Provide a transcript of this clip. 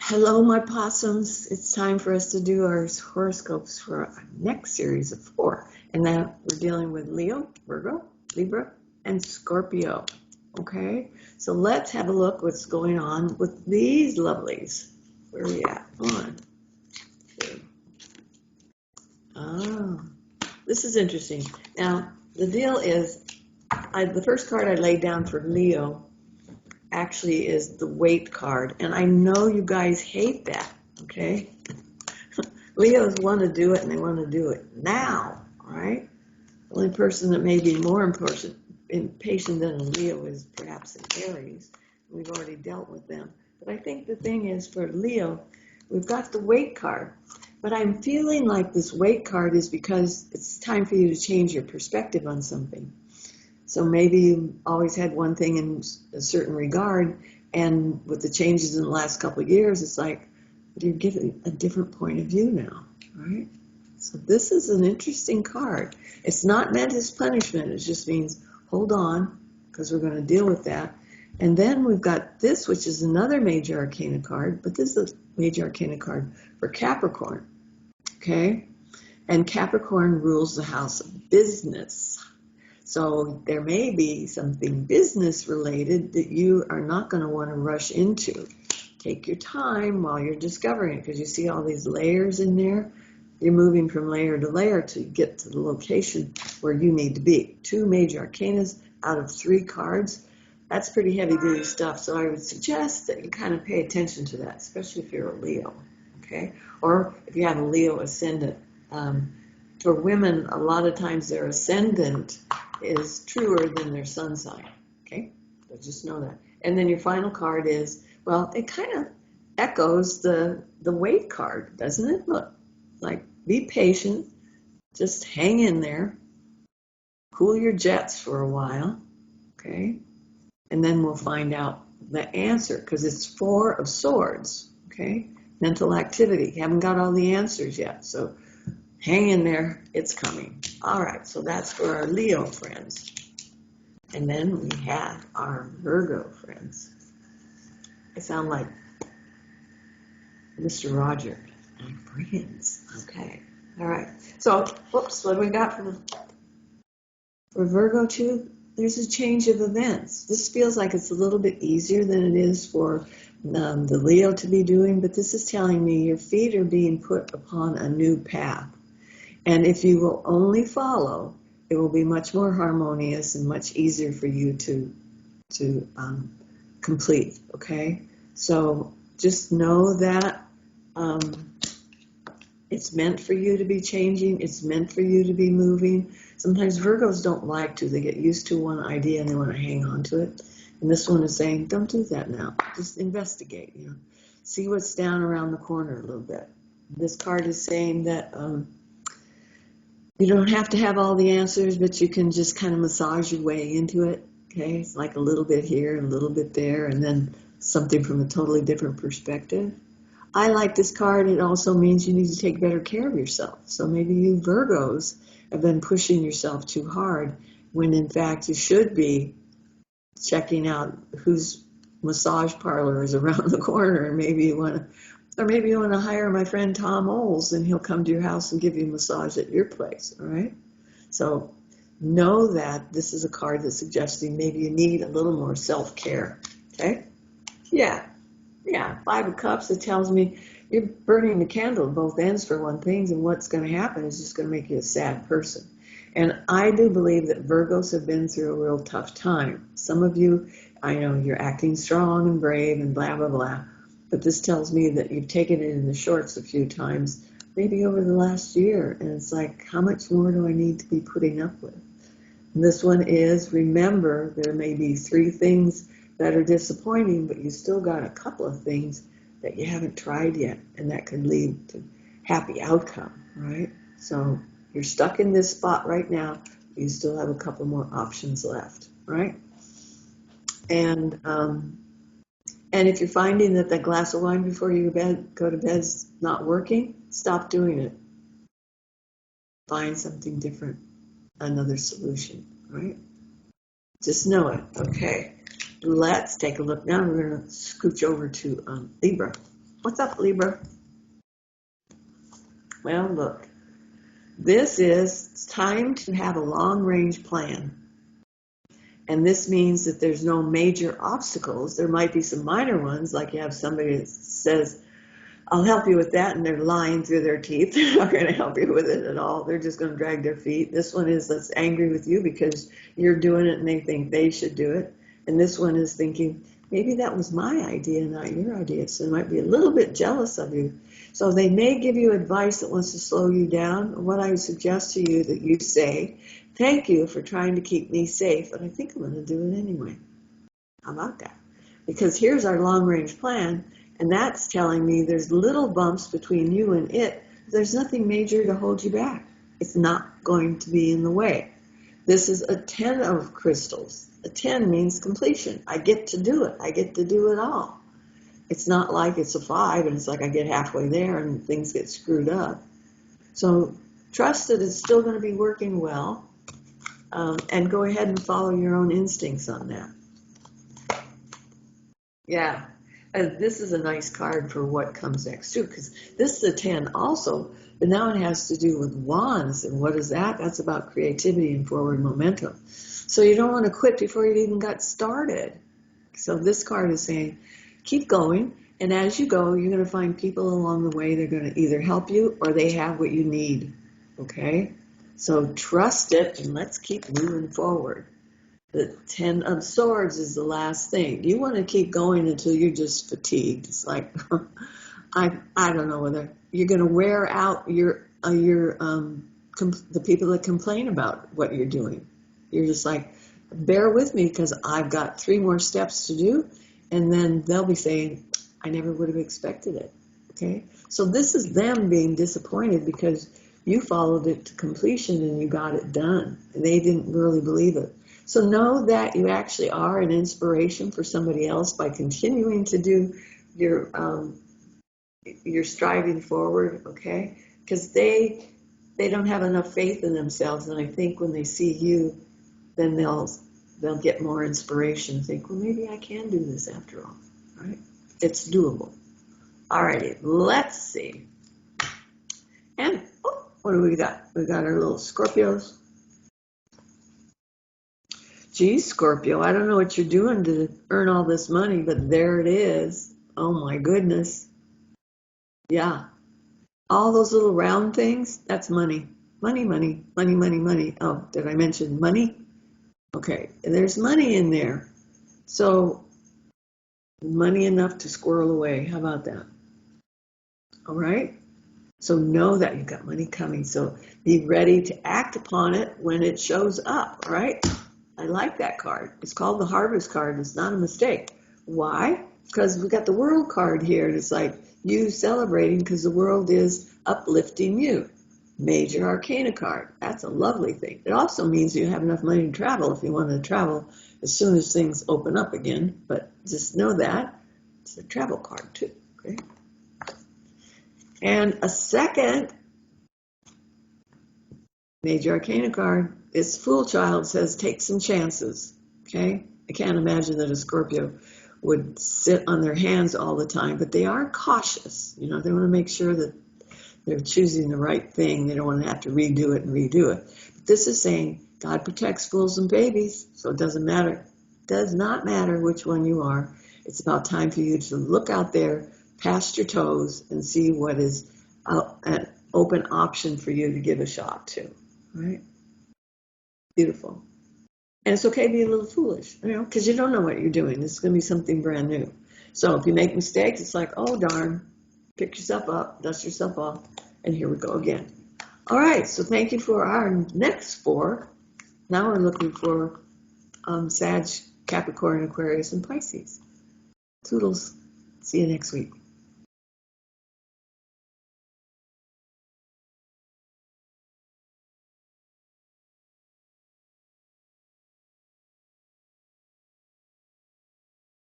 Hello, my possums. It's time for us to do our horoscopes for our next series of 4. And then we're dealing with Leo, Virgo, Libra, and Scorpio. Okay, so let's have a look what's going on with these lovelies. Where are we at? 1, 2. Oh, this is interesting. Now, the deal is, the first card I laid down for Leo actually is the weight card. And I know you guys hate that, okay? Leos want to do it and they want to do it now, all right? The only person that may be more impatient than a Leo is perhaps an Aries. We've already dealt with them. But I think the thing is for Leo, we've got the weight card. But I'm feeling like this weight card is because it's time for you to change your perspective on something. So maybe you always had one thing in a certain regard, and with the changes in the last couple of years, it's like you're giving a different point of view now, right? So this is an interesting card. It's not meant as punishment. It just means hold on, because we're going to deal with that. And then we've got this, which is another major arcana card, but this is a major arcana card for Capricorn, okay? And Capricorn rules the house of business. So there may be something business related that you are not going to want to rush into. Take your time while you're discovering it, because you see all these layers in there. You're moving from layer to layer to get to the location where you need to be. 2 major arcanas out of 3 cards. That's pretty heavy duty stuff. So I would suggest that you kind of pay attention to that, especially if you're a Leo, okay? Or if you have a Leo ascendant. For women, a lot of times their ascendant is truer than their sun sign, okay? So just know that. And then your final card is, well, it kind of echoes the weight card, doesn't it? Look, like, be patient, just hang in there, cool your jets for a while, okay? And then we'll find out the answer, because it's 4 of swords, okay? Mental activity. Haven't got all the answers yet, so hang in there, it's coming. All right, so that's for our Leo friends. And then we have our Virgo friends. I sound like Mr. Roger. My friends. Okay. All right. So, whoops, what do we got for Virgo too? There's a change of events. This feels like it's a little bit easier than it is for the Leo to be doing, but this is telling me your feet are being put upon a new path. And if you will only follow, it will be much more harmonious and much easier for you to complete, okay? So just know that it's meant for you to be changing. It's meant for you to be moving. Sometimes Virgos don't like to. They get used to one idea and they want to hang on to it. And this one is saying, don't do that now. Just investigate, See what's down around the corner a little bit. This card is saying that you don't have to have all the answers, but you can just kind of massage your way into it, okay? It's like a little bit here, a little bit there, and then something from a totally different perspective. I like this card. It also means you need to take better care of yourself. So maybe you Virgos have been pushing yourself too hard when in fact you should be checking out whose massage parlor is around the corner. Maybe you want to hire my friend Tom Oles and he'll come to your house and give you a massage at your place, all right? So know that this is a card that's suggesting maybe you need a little more self-care, okay? Yeah, 5 of Cups, it tells me you're burning the candle at both ends for one thing, and what's going to happen is just going to make you a sad person. And I do believe that Virgos have been through a real tough time. Some of you, I know you're acting strong and brave and blah, blah, blah. But this tells me that you've taken it in the shorts a few times, maybe over the last year. And it's like, how much more do I need to be putting up with? And this one is, remember, there may be 3 things that are disappointing, but you still got a couple of things that you haven't tried yet. And that could lead to happy outcome, right? So you're stuck in this spot right now. You still have a couple more options left, right? And if you're finding that that glass of wine before you go to bed is not working, stop doing it. Find something different, another solution, right? Just know it. Okay, let's take a look now. We're going to scooch over to Libra. What's up, Libra? Well, look, this is time to have a long-range plan. And this means that there's no major obstacles. There might be some minor ones, like you have somebody that says, I'll help you with that, and they're lying through their teeth. They're not going to help you with it at all. They're just going to drag their feet. This one is that's angry with you because you're doing it and they think they should do it. And this one is thinking, maybe that was my idea, not your idea. So they might be a little bit jealous of you. So they may give you advice that wants to slow you down. What I would suggest to you that you say, thank you for trying to keep me safe, but I think I'm going to do it anyway. How about that? Because here's our long-range plan, and that's telling me there's little bumps between you and it. There's nothing major to hold you back. It's not going to be in the way. This is a 10 of crystals. A 10 means completion. I get to do it. I get to do it all. It's not like it's a 5 and it's like I get halfway there and things get screwed up. So trust that it's still going to be working well, and go ahead and follow your own instincts on that. Yeah, this is a nice card for what comes next too, because this is a 10 also, but now it has to do with wands. And what is that? That's about creativity and forward momentum. So you don't want to quit before you even got started. So this card is saying, keep going. And as you go, you're going to find people along the way. They're going to either help you or they have what you need. Okay? So trust it and let's keep moving forward. The 10 of Swords is the last thing. You want to keep going until you're just fatigued. It's like, I don't know whether you're going to wear out the people that complain about what you're doing. You're just like, bear with me because I've got 3 more steps to do. And then they'll be saying, I never would have expected it. Okay? So this is them being disappointed because you followed it to completion and you got it done. And they didn't really believe it. So know that you actually are an inspiration for somebody else by continuing to do your striving forward, okay? Because they don't have enough faith in themselves, and I think when they see you, then they'll get more inspiration. Think, well, maybe I can do this after all, right? It's doable. All righty, let's see. And what do we got? We got our little Scorpios. Geez, Scorpio, I don't know what you're doing to earn all this money, but there it is. Oh my goodness. Yeah. All those little round things, that's money. Money, money, money, money, money. Oh, did I mention money? Okay, there's money in there. So money enough to squirrel away. How about that? All right. So know that you've got money coming. So be ready to act upon it when it shows up. All right. I like that card. It's called the Harvest card. It's not a mistake. Why? Because we got the World card here, and it's like you celebrating because the world is uplifting you. Major Arcana card. That's a lovely thing. It also means you have enough money to travel if you want to travel as soon as things open up again. But just know that it's a travel card too. Okay. And a second Major Arcana card is Fool Child, says take some chances. Okay? I can't imagine that a Scorpio would sit on their hands all the time, but they are cautious. You know, they want to make sure that they're choosing the right thing. They don't want to have to redo it and redo it. But this is saying God protects fools and babies, so it doesn't matter. It does not matter which one you are. It's about time for you to look out there past your toes and see what is an open option for you to give a shot to. Right? Beautiful. And it's okay to be a little foolish, you know, because you don't know what you're doing. It's going to be something brand new. So if you make mistakes, it's like, oh, darn, pick yourself up, dust yourself off, and here we go again. All right, so thank you for our next 4. Now we're looking for Sag, Capricorn, Aquarius, and Pisces. Toodles. See you next week.